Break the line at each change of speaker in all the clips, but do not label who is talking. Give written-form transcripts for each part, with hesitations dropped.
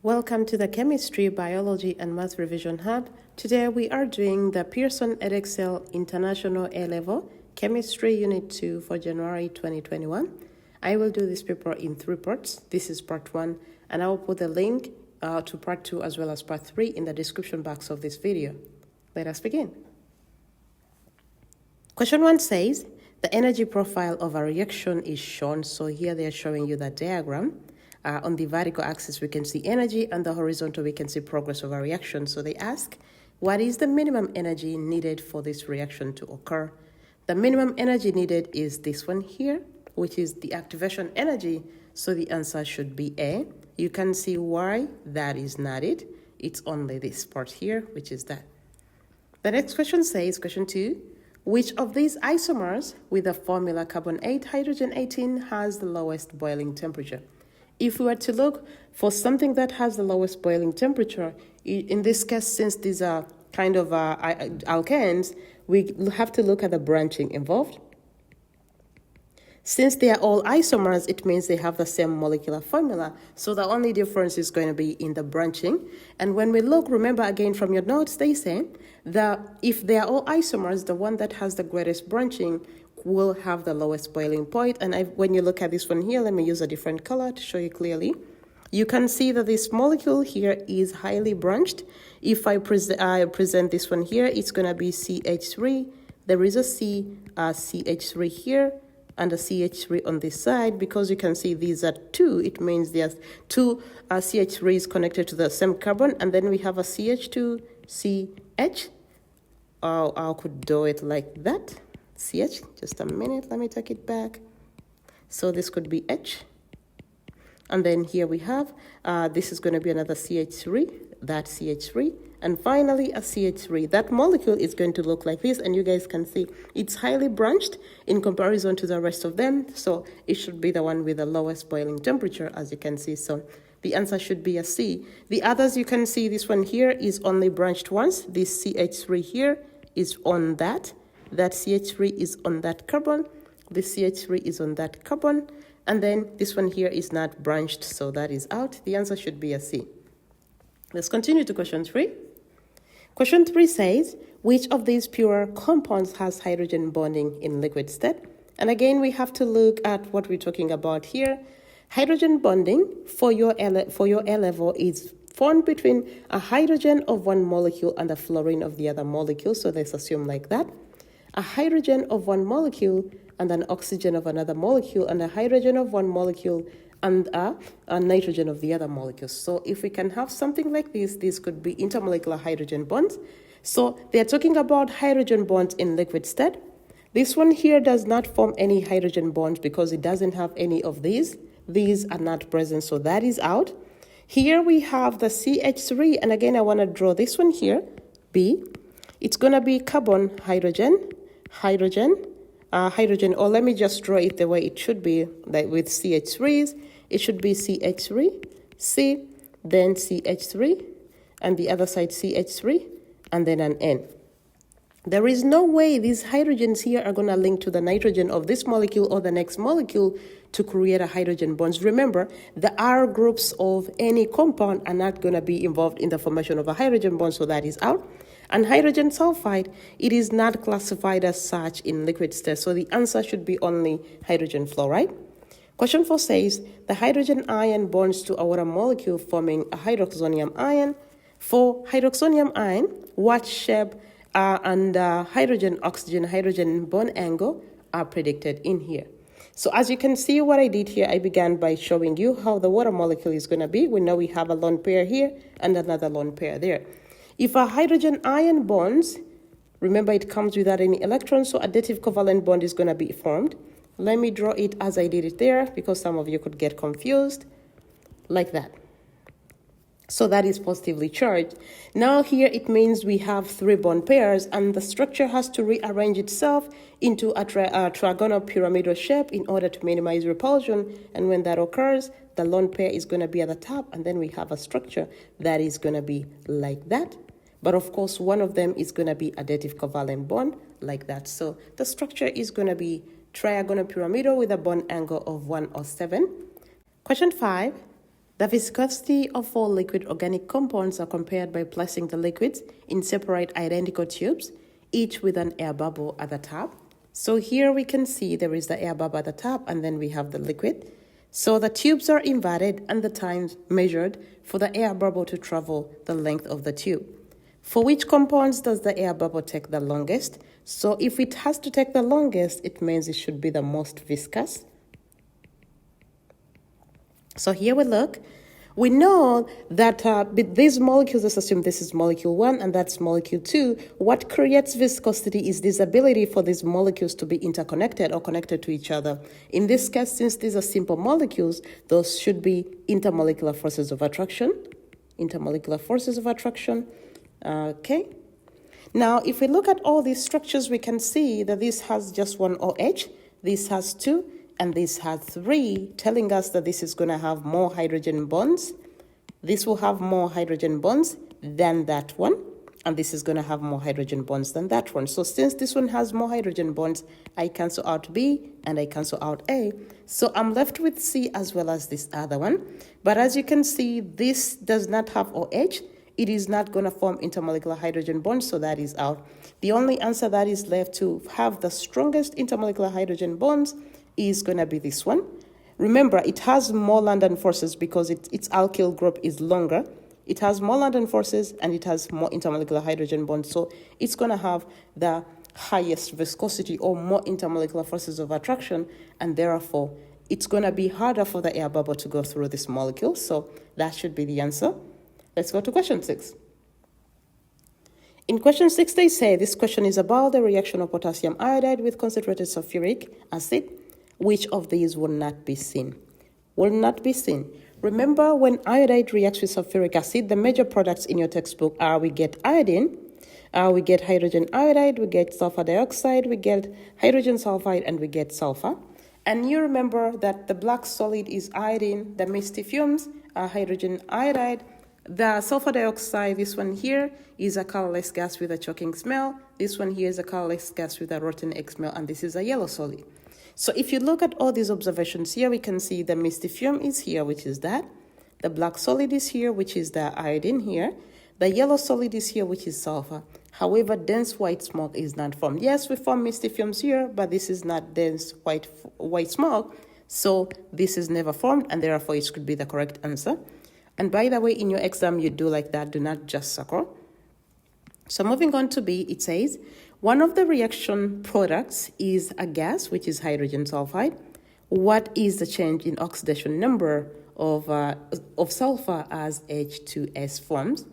Welcome to the Chemistry, Biology and Math Revision Hub. Today we are doing the Pearson Edexcel International A-Level Chemistry Unit 2 for January 2021. I will do this paper in 3 parts. This is part 1 and I will put the link to part 2 as well as part 3 in the description box of this video. Let us begin. Question 1 says, the energy profile of a reaction is shown. So here they are showing you the diagram. On the vertical axis, we can see energy, and the horizontal, we can see progress of a reaction. So they ask, what is the minimum energy needed for this reaction to occur? The minimum energy needed is this one here, which is the activation energy. So the answer should be A. You can see why that is not it. It's only this part here, which is that. The next question says, question 2, which of these isomers with the formula carbon 8, hydrogen 18 has the lowest boiling temperature? If we were to look for something that has the lowest boiling temperature, in this case, since these are kind of alkanes, we have to look at the branching involved. Since they are all isomers, it means they have the same molecular formula. So the only difference is going to be in the branching. And when we look, remember again from your notes, they say that if they are all isomers, the one that has the greatest branching will have the lowest boiling point. And when you look at this one here, let me use a different color to show you clearly. You can see that this molecule here is highly branched. If I present this one here, it's going to be CH3. There is a CH3 here and a CH3 on this side. Because you can see these are 2, it means there's 2 CH3s connected to the same carbon. And then we have a CH2, CH. I could do it like that. CH, just a minute, let me take it back. So this could be H. And then here we have, this is going to be another CH3, that CH3. And finally, a CH3. That molecule is going to look like this, and you guys can see it's highly branched in comparison to the rest of them. So it should be the one with the lowest boiling temperature, as you can see. So the answer should be a C. The others, you can see this one here is only branched once. This CH3 here is on that. That CH3 is on that carbon, this CH3 is on that carbon, and then this one here is not branched, so that is out. The answer should be a C. Let's continue to question 3. Question 3 says, which of these pure compounds has hydrogen bonding in liquid state? And again, we have to look at what we're talking about here. Hydrogen bonding for your A-level is formed between a hydrogen of one molecule and a fluorine of the other molecule, so let's assume like that. A hydrogen of one molecule and an oxygen of another molecule, and a hydrogen of one molecule and a nitrogen of the other molecule. So if we can have something like this could be intermolecular hydrogen bonds. So they're talking about hydrogen bonds in liquid state. This one here does not form any hydrogen bonds because it doesn't have any of these. These are not present, so that is out. Here we have the CH3, and again I want to draw this one here, B. It's going to be carbon, hydrogen, or let me just draw it the way it should be, like with CH3s. It should be CH3, C, then CH3, and the other side CH3, and then an N. There is no way these hydrogens here are going to link to the nitrogen of this molecule or the next molecule to create a hydrogen bonds. Remember, the R groups of any compound are not going to be involved in the formation of a hydrogen bond, so that is out. And hydrogen sulfide, it is not classified as such in liquid state, so the answer should be only hydrogen fluoride. Question 4 says, the hydrogen ion bonds to a water molecule forming a hydroxonium ion. For hydroxonium ion, what shape and hydrogen-oxygen bond angle are predicted in here. So as you can see what I did here, I began by showing you how the water molecule is going to be. We know we have a lone pair here and another lone pair there. If a hydrogen ion bonds, remember it comes without any electrons, so additive covalent bond is going to be formed. Let me draw it as I did it there because some of you could get confused, like that. So that is positively charged. Now here it means we have 3 bond pairs and the structure has to rearrange itself into a trigonal pyramidal shape in order to minimize repulsion. And when that occurs, the lone pair is going to be at the top, and then we have a structure that is going to be like that. But of course, one of them is going to be additive covalent bond like that. So the structure is going to be trigonal pyramidal with a bond angle of 107. Question 5. The viscosity of all liquid organic compounds are compared by placing the liquids in separate identical tubes, each with an air bubble at the top. So here we can see there is the air bubble at the top, and then we have the liquid. So the tubes are inverted and the time measured for the air bubble to travel the length of the tube. For which compounds does the air bubble take the longest? So if it has to take the longest, it means it should be the most viscous. So here we look. We know that with these molecules, let's assume this is molecule 1 and that's molecule 2. What creates viscosity is this ability for these molecules to be interconnected or connected to each other. In this case, since these are simple molecules, those should be intermolecular forces of attraction. Intermolecular forces of attraction. Okay. Now, if we look at all these structures, we can see that this has just one OH, this has 2, and this has 3, telling us that this is going to have more hydrogen bonds. This will have more hydrogen bonds than that one, and this is going to have more hydrogen bonds than that one. So since this one has more hydrogen bonds, I cancel out B and I cancel out A. So I'm left with C as well as this other one. But as you can see, this does not have OH. It is not going to form intermolecular hydrogen bonds, so that is out. The only answer that is left to have the strongest intermolecular hydrogen bonds is going to be this one. Remember, it has more London forces because its alkyl group is longer. It has more London forces and it has more intermolecular hydrogen bonds. So it's going to have the highest viscosity or more intermolecular forces of attraction, and therefore it's going to be harder for the air bubble to go through this molecule. So that should be the answer. Let's go to question 6. In question 6, they say this question is about the reaction of potassium iodide with concentrated sulfuric acid. Which of these will not be seen? Will not be seen. Remember, when iodide reacts with sulfuric acid, the major products in your textbook are we get iodine, we get hydrogen iodide, we get sulfur dioxide, we get hydrogen sulfide, and we get sulfur. And you remember that the black solid is iodine, the misty fumes are hydrogen iodide, the sulfur dioxide, this one here, is a colorless gas with a choking smell, this one here is a colorless gas with a rotten egg smell, and this is a yellow solid. So if you look at all these observations here, we can see the misty fume is here, which is that. The black solid is here, which is the iodine here. The yellow solid is here, which is sulfur. However, dense white smoke is not formed. Yes, we form misty fumes here, but this is not dense white smoke. So this is never formed, and therefore it could be the correct answer. And by the way, in your exam, you do like that. Do not just circle. So moving on to B, it says, one of the reaction products is a gas, which is hydrogen sulfide. What is the change in oxidation number of sulfur as H2S forms?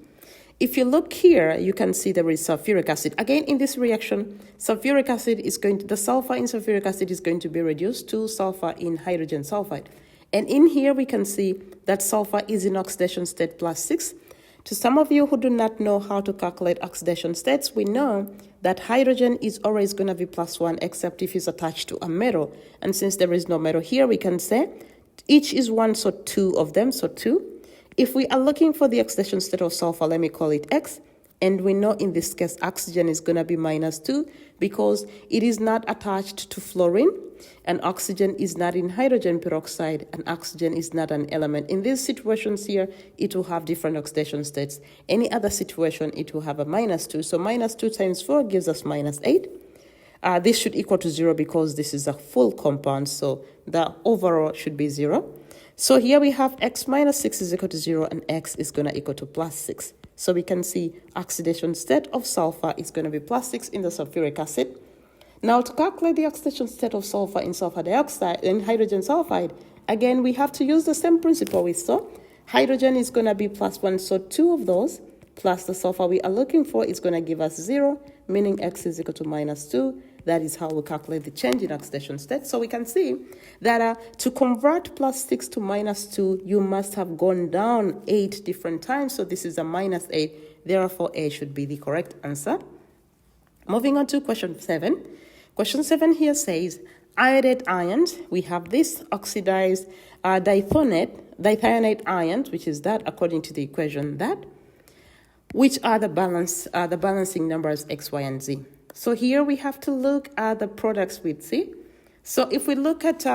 If you look here, you can see there is sulfuric acid. Again, in this reaction, sulfuric acid is the sulfur in sulfuric acid is going to be reduced to sulfur in hydrogen sulfide. And in here, we can see that sulfur is in oxidation state +6. To some of you who do not know how to calculate oxidation states, we know that hydrogen is always going to be +1 except if it's attached to a metal. And since there is no metal here, we can say each is 1, so 2 of them, so 2. If we are looking for the oxidation state of sulfur, let me call it X. And we know in this case, oxygen is going to be -2 because it is not attached to fluorine, and oxygen is not in hydrogen peroxide, and oxygen is not an element. In these situations here, it will have different oxidation states. Any other situation, it will have a -2. So -2 times 4 gives us -8. This should equal to 0 because this is a full compound, so the overall should be 0. So here we have X minus 6 is equal to 0, and X is going to equal to +6. So we can see oxidation state of sulfur is going to be +6 in the sulfuric acid. Now to calculate the oxidation state of sulfur in sulfur dioxide and hydrogen sulfide, again, we have to use the same principle we saw. Hydrogen is going to be +1, so 2 of those plus the sulfur we are looking for is going to give us 0, meaning X is equal to -2. That is how we calculate the change in oxidation state. So we can see that to convert +6 to -2, you must have gone down 8 different times. So this is a -8. Therefore, A should be the correct answer. Moving on to question 7. Question 7 here says, iodate ions. We have this oxidized dithionate ions, which is that according to the equation that, which are the balancing numbers X, Y, and Z. So here we have to look at the products with C. So if we look at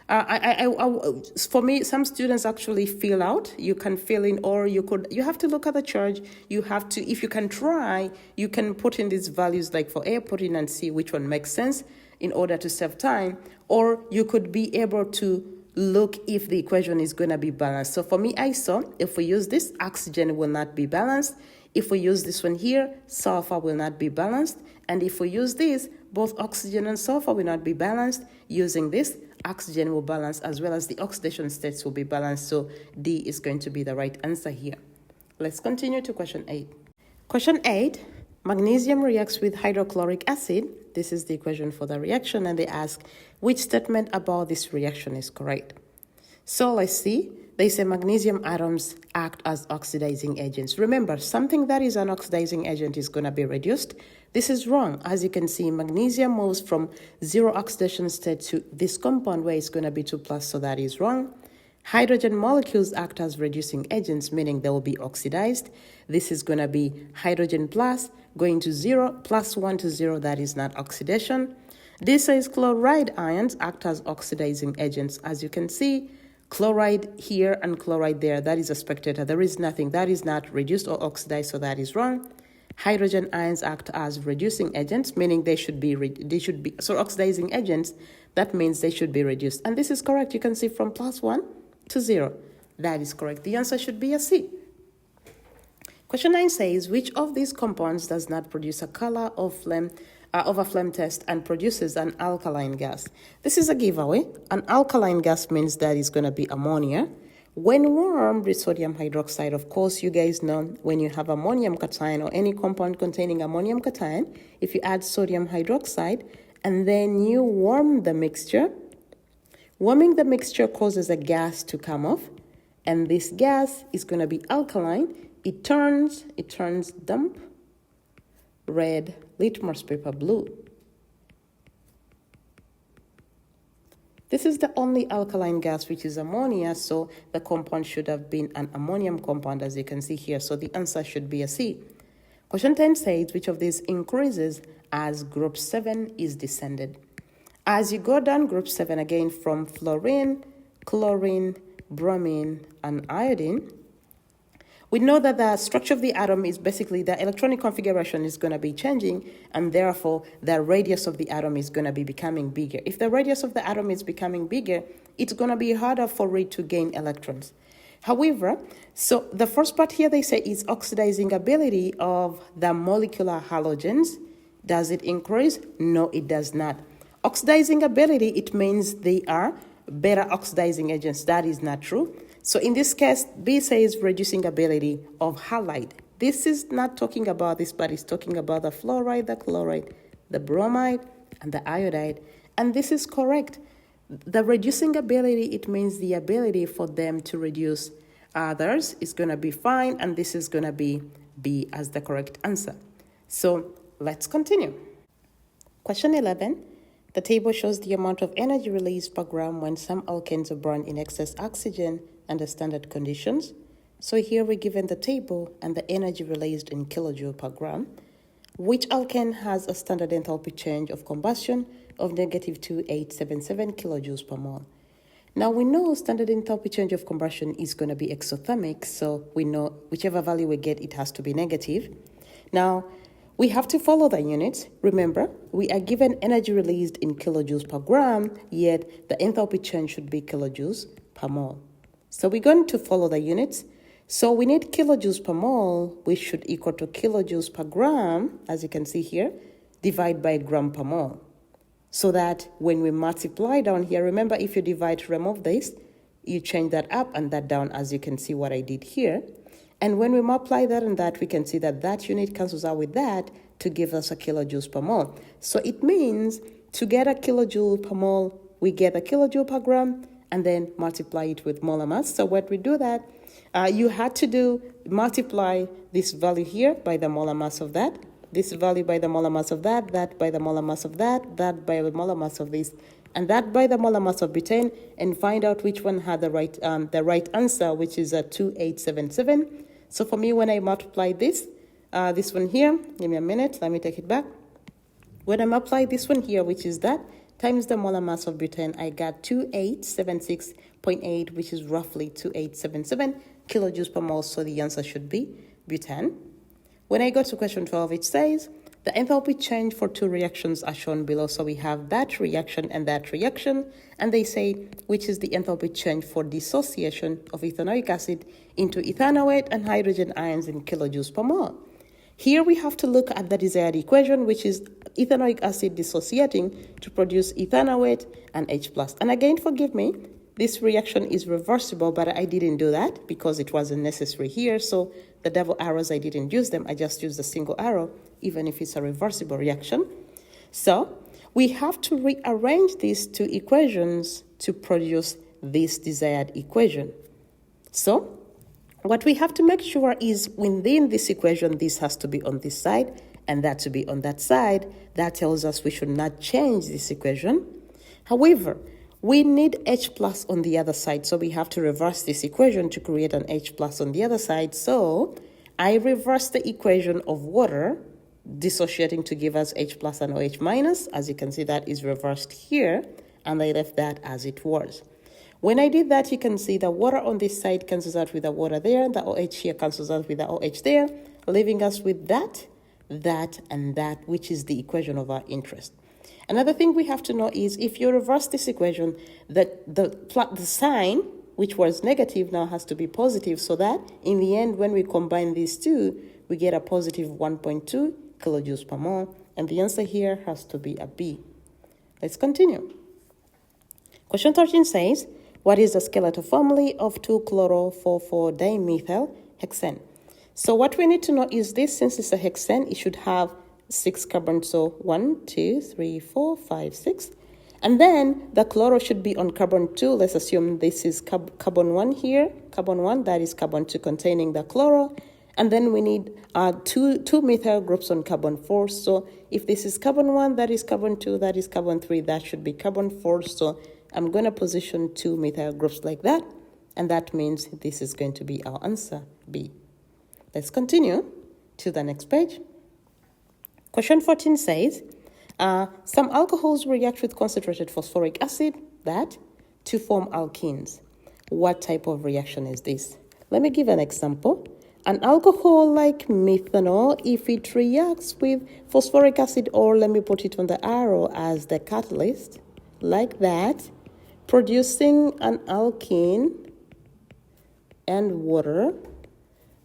For me, some students actually fill out. You can fill in, or you have to look at the charge. You have to, if you can try, you can put in these values, like for A, put in and see which one makes sense in order to save time. Or you could be able to look if the equation is going to be balanced. So for me, I saw if we use this, oxygen will not be balanced. If we use this one here, sulfur will not be balanced. And if we use this, both oxygen and sulfur will not be balanced. Using this, oxygen will balance as well as the oxidation states will be balanced. So D is going to be the right answer here. Let's continue to question 8. Question 8, magnesium reacts with hydrochloric acid. This is the equation for the reaction, and they ask which statement about this reaction is correct. So let's see. They say magnesium atoms act as oxidizing agents. Remember, something that is an oxidizing agent is going to be reduced. This is wrong. As you can see, magnesium moves from 0 oxidation state to this compound where it's going to be 2+, so that is wrong. Hydrogen molecules act as reducing agents, meaning they will be oxidized. This is going to be hydrogen plus, going to 0, +1 to 0, that is not oxidation. This says chloride ions act as oxidizing agents. As you can see, chloride here and chloride there, that is a spectator. There is nothing. That is not reduced or oxidized, so that is wrong. Hydrogen ions act as reducing agents, meaning they should be oxidizing agents. That means they should be reduced. And this is correct. You can see from +1 to 0. That is correct. The answer should be a C. Question 9 says, which of these compounds does not produce a color of a flame test and produces an alkaline gas? This is a giveaway. An alkaline gas means that it's going to be ammonia. When warmed with sodium hydroxide, of course, you guys know when you have ammonium cation or any compound containing ammonium cation, if you add sodium hydroxide and then you warm the mixture, warming the mixture causes a gas to come off, and this gas is going to be alkaline. It turns damp red, litmus paper blue. This is the only alkaline gas which is ammonia, so the compound should have been an ammonium compound, as you can see here. So the answer should be a C. Question 10 says, which of these increases as group 7 is descended? As you go down group 7 again from fluorine, chlorine, bromine, and iodine, we know that the structure of the atom is basically the electronic configuration is going to be changing, and therefore the radius of the atom is going to be becoming bigger. If the radius of the atom is becoming bigger, it's going to be harder for it to gain electrons. However, so the first part here they say is oxidizing ability of the molecular halogens. Does it increase? No, it does not. Oxidizing ability, it means they are better oxidizing agents. That is not true. So in this case, B says reducing ability of halide. This is not talking about this, but it's talking about the fluoride, the chloride, the bromide, and the iodide. And this is correct. The reducing ability, it means the ability for them to reduce others is going to be fine, and this is going to be B as the correct answer. So let's continue. Question 11. The table shows the amount of energy released per gram when some alkanes are burned in excess oxygen under standard conditions. So here we're given the table and the energy released in kilojoule per gram. Which alkane has a standard enthalpy change of combustion of -2877 kilojoules per mole? Now we know standard enthalpy change of combustion is going to be exothermic, so we know whichever value we get, it has to be negative. Now, we have to follow the units. Remember, we are given energy released in kilojoules per gram, yet the enthalpy change should be kilojoules per mole. So we're going to follow the units. So we need kilojoules per mole, which should equal to kilojoules per gram, as you can see here, divided by gram per mole. So that when we multiply down here, remember if you divide to remove this, you change that up and that down, as you can see what I did here. And when we multiply that and that, we can see that that unit cancels out with that to give us a kilojoules per mole. So it means to get a kilojoule per mole, we get a kilojoule per gram and then multiply it with molar mass. So when we do that, you had to multiply this value here by the molar mass of that, this value by the molar mass of that, that by the molar mass of that, that by the molar mass of this, and that by the molar mass of butane, and find out which one had the right answer, which is 2877. So for me, when I multiply this one here, give me a minute, let me take it back. When I multiply this one here, which is that, times the molar mass of butane, I got 2876.8, which is roughly 2877 kilojoules per mole. So the answer should be butane. When I go to question 12, it says the enthalpy change for two reactions are shown below. So we have that reaction, and they say which is the enthalpy change for dissociation of ethanoic acid into ethanoate and hydrogen ions in kilojoules per mole. Here we have to look at the desired equation, which is ethanoic acid dissociating to produce ethanoate and H+. And again, forgive me, this reaction is reversible, but I didn't do that because it wasn't necessary here. So the double arrows, I didn't use them. I just used a single arrow, even if it's a reversible reaction. So we have to rearrange these two equations to produce this desired equation. So what we have to make sure is within this equation, this has to be on this side and that to be on that side. That tells us we should not change this equation. However, we need H plus on the other side, so we have to reverse this equation to create an H plus on the other side. So I reverse the equation of water dissociating to give us H plus and OH minus. As you can see, that is reversed here, and I left that as it was. When I did that, you can see the water on this side cancels out with the water there, the OH here cancels out with the OH there, leaving us with that, and that, which is the equation of our interest. Another thing we have to know is if you reverse this equation, that the sign, which was negative, now has to be positive, so that in the end, when we combine these two, we get a positive 1.2 kilojoules per mole, and the answer here has to be a B. Let's continue. Question 13 says, what is the skeletal formula of 2-chloro-4,4-dimethyl hexane? So what we need to know is this, since it's a hexane, it should have 6 carbons, so 1, 2, 3, 4, 5, 6. And then the chloro should be on carbon 2. Let's assume this is carbon 1 here, carbon 1, that is carbon 2 containing the chloro. And then we need two methyl groups on carbon 4. So if this is carbon 1, that is carbon 2, that is carbon 3, that should be carbon 4. So I'm going to position 2 methyl groups like that. And that means this is going to be our answer, B. Let's continue to the next page. Question 14 says, some alcohols react with concentrated phosphoric acid to form alkenes. What type of reaction is this? Let me give an example. An alcohol like methanol, if it reacts with phosphoric acid, or let me put it on the arrow as the catalyst, like that, producing an alkene and water.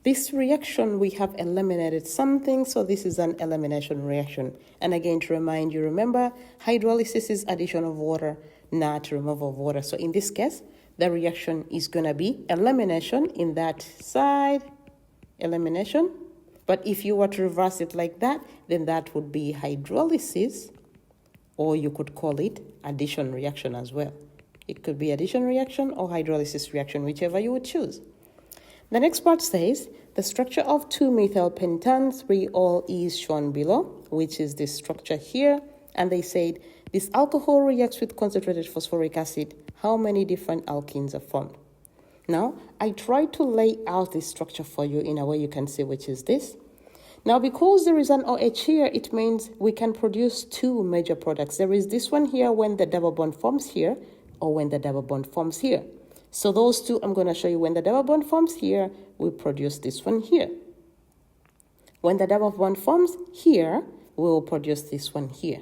This reaction, we have eliminated something, so this is an elimination reaction. And again, to remind you, remember, hydrolysis is addition of water, not removal of water. So in this case, the reaction is going to be elimination in that side, elimination. But if you were to reverse it like that, then that would be hydrolysis, or you could call it addition reaction as well. It could be addition reaction or hydrolysis reaction, whichever you would choose. The next part says, the structure of 2-methyl pentan 3-ol is shown below, which is this structure here. And they said, this alcohol reacts with concentrated phosphoric acid. How many different alkenes are formed? Now, I tried to lay out this structure for you in a way you can see which is this. Now, because there is an OH here, it means we can produce 2 major products. There is this one here when the double bond forms here, or when the double bond forms here. So those two, I'm going to show you when the double bond forms here, we produce this one here. When the double bond forms here, we will produce this one here.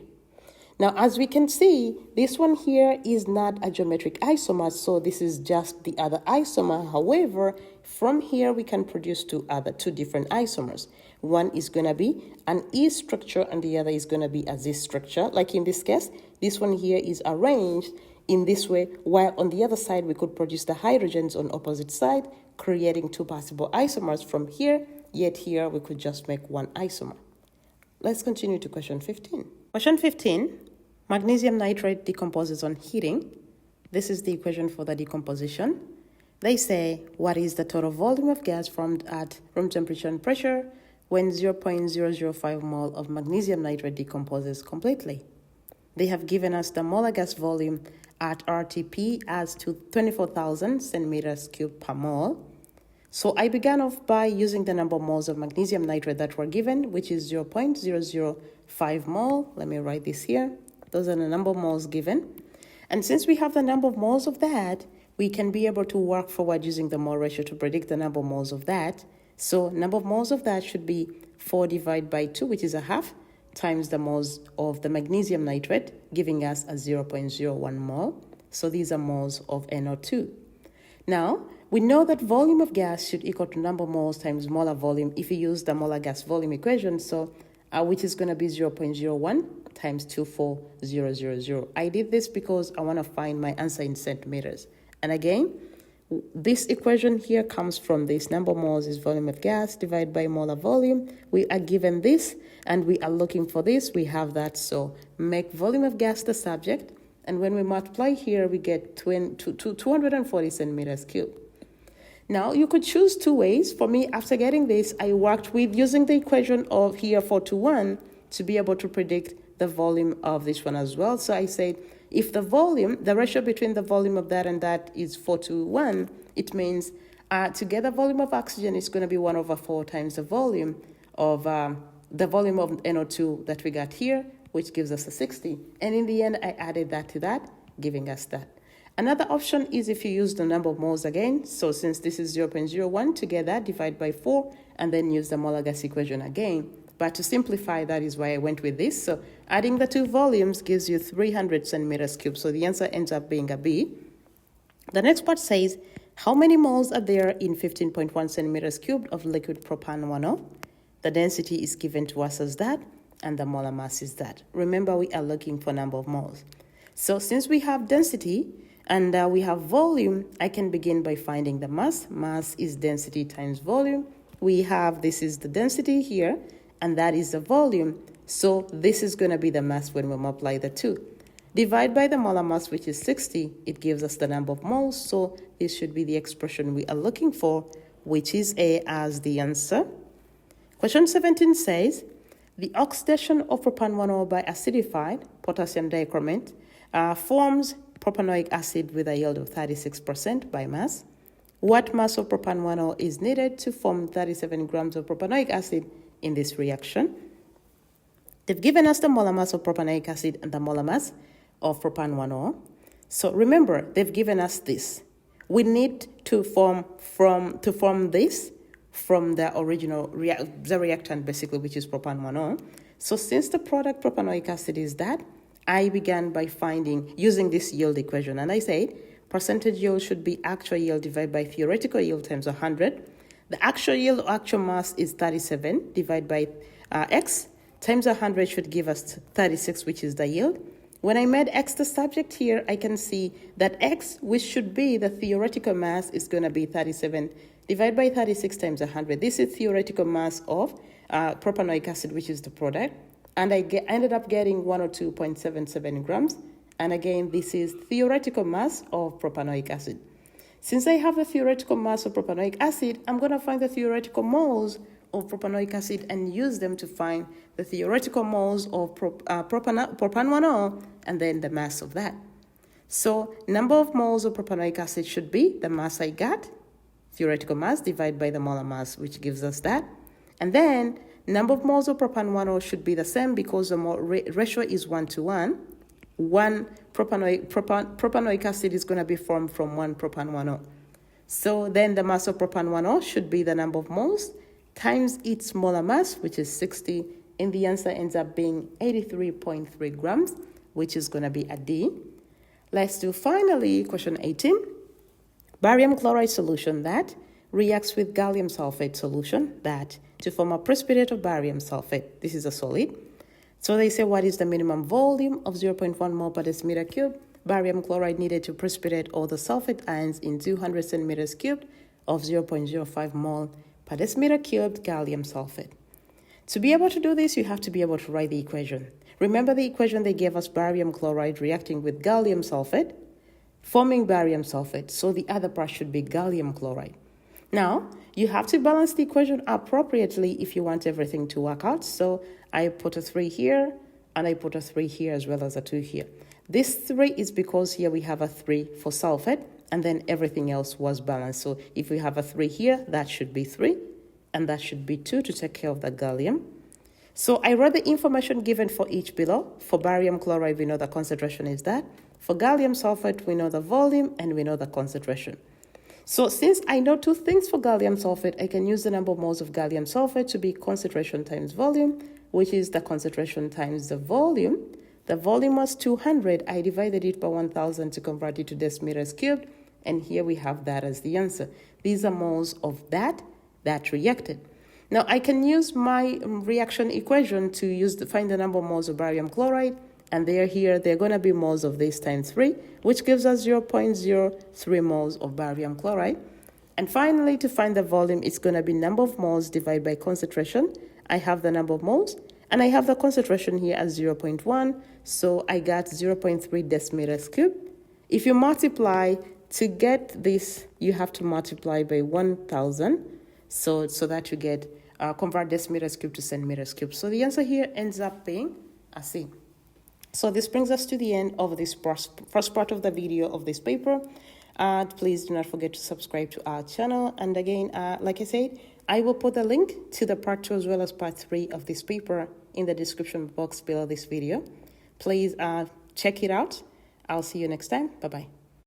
Now, as we can see, this one here is not a geometric isomer, so this is just the other isomer. However, from here, we can produce two different isomers. One is going to be an E structure, and the other is going to be a Z structure. Like in this case, this one here is arranged in this way, while on the other side, we could produce the hydrogens on opposite side, creating 2 possible isomers from here, yet here we could just make 1 isomer. Let's continue to question 15. Question 15, magnesium nitrate decomposes on heating. This is the equation for the decomposition. They say, what is the total volume of gas formed at room temperature and pressure when 0.005 mole of magnesium nitrate decomposes completely? They have given us the molar gas volume at RTP as to 24,000 centimeters cubed per mole. So I began off by using the number of moles of magnesium nitrate that were given, which is 0.005 mole. Let me write this here. Those are the number of moles given. And since we have the number of moles of that, we can be able to work forward using the mole ratio to predict the number of moles of that. So number of moles of that should be 4 divided by 2, which is a half, times the moles of the magnesium nitrate, giving us a 0.01 mole. So these are moles of NO2. Now, we know that volume of gas should equal to number of moles times molar volume if you use the molar gas volume equation, so which is going to be 0.01 times 24000. I did this because I want to find my answer in centimeters. And again, this equation here comes from this. Number of moles is volume of gas divided by molar volume. We are given this, and we are looking for this. We have that, so make volume of gas the subject. And when we multiply here, we get 240 centimeters cubed. Now, you could choose two ways. For me, after getting this, I worked with using the equation of here 4:1 to be able to predict the volume of this one as well. So I said, if the volume, the ratio between the volume of that and that is 4:1, it means together volume of oxygen is going to be 1/4 times the volume of NO2 that we got here, which gives us a 60. And in the end, I added that to that, giving us that. Another option is if you use the number of moles again. So since this is 0.01, together divide by 4, and then use the molar gas equation again. But to simplify, that is why I went with this. So adding the two volumes gives you 300 centimeters cubed. So the answer ends up being a B. The next part says, how many moles are there in 15.1 centimeters cubed of liquid propan-1O? The density is given to us as that, and the molar mass is that. Remember, we are looking for number of moles. So since we have density and we have volume, I can begin by finding the mass. Mass is density times volume. We have, this is the density here, and that is the volume. So this is going to be the mass when we multiply the two. Divide by the molar mass, which is 60, it gives us the number of moles. So this should be the expression we are looking for, which is A as the answer. Question 17 says, the oxidation of propan-1O by acidified potassium dichromate forms propanoic acid with a yield of 36% by mass. What mass of propan-1O is needed to form 37 grams of propanoic acid in this reaction? They've given us the molar mass of propanoic acid and the molar mass of propan-1O. So remember, they've given us this. We need to form this from the original the reactant, basically, which is propan-1O. So since the product propanoic acid is that, I began by using this yield equation. And I said, percentage yield should be actual yield divided by theoretical yield times 100. The actual yield or actual mass is 37 divided by X times 100 should give us 36, which is the yield. When I made X the subject here, I can see that X, which should be the theoretical mass, is going to be 37 divided by 36 times 100. This is theoretical mass of propanoic acid, which is the product. And I ended up getting 102.77 grams. And again, this is theoretical mass of propanoic acid. Since I have the theoretical mass of propanoic acid, I'm going to find the theoretical moles of propanoic acid and use them to find the theoretical moles of propan-1O and then the mass of that. So number of moles of propanoic acid should be the mass I got, theoretical mass divided by the molar mass, which gives us that. And then number of moles of propan-1O should be the same because the ratio is 1:1. One propanoic acid is going to be formed from one propan-1O. So then the mass of propan-1O should be the number of moles times its molar mass, which is 60, and the answer ends up being 83.3 grams, which is going to be a D. Let's do finally question 18. Barium chloride solution that reacts with gallium sulfate solution that to form a precipitate of barium sulfate. This is a solid. So they say, what is the minimum volume of 0.1 mole per decimeter cubed barium chloride needed to precipitate all the sulfate ions in 200 centimeters cubed of 0.05 mole per decimeter cubed gallium sulfate. To be able to do this, you have to be able to write the equation. Remember the equation they gave us, barium chloride reacting with gallium sulfate, forming barium sulfate. So the other part should be gallium chloride. Now, you have to balance the equation appropriately if you want everything to work out. So I put a 3 here, and I put a 3 here as well as a 2 here. This 3 is because here we have a 3 for sulfate, and then everything else was balanced. So if we have a 3 here, that should be 3, and that should be 2 to take care of the gallium. So I wrote the information given for each below. For barium chloride, we know the concentration is that. For gallium sulfate, we know the volume and we know the concentration. So since I know two things for gallium sulfate, I can use the number of moles of gallium sulfate to be concentration times volume, which is the concentration times the volume. The volume was 200. I divided it by 1,000 to convert it to decimeters cubed. And here we have that as the answer. These are moles of that reacted. Now I can use my reaction equation to find the number of moles of barium chloride. And they're going to be moles of this times 3, which gives us 0.03 moles of barium chloride. And finally, to find the volume, it's going to be number of moles divided by concentration. I have the number of moles, and I have the concentration here as 0.1, so I got 0.3 decimeters cubed. If you multiply, to get this, you have to multiply by 1,000, so that you get, convert decimeters cubed to centimeters cubed. So the answer here ends up being a C. So this brings us to the end of this first part of the video of this paper. Please do not forget to subscribe to our channel. And again, like I said, I will put the link to the part 2 as well as part 3 of this paper in the description box below this video. Please check it out. I'll see you next time. Bye-bye.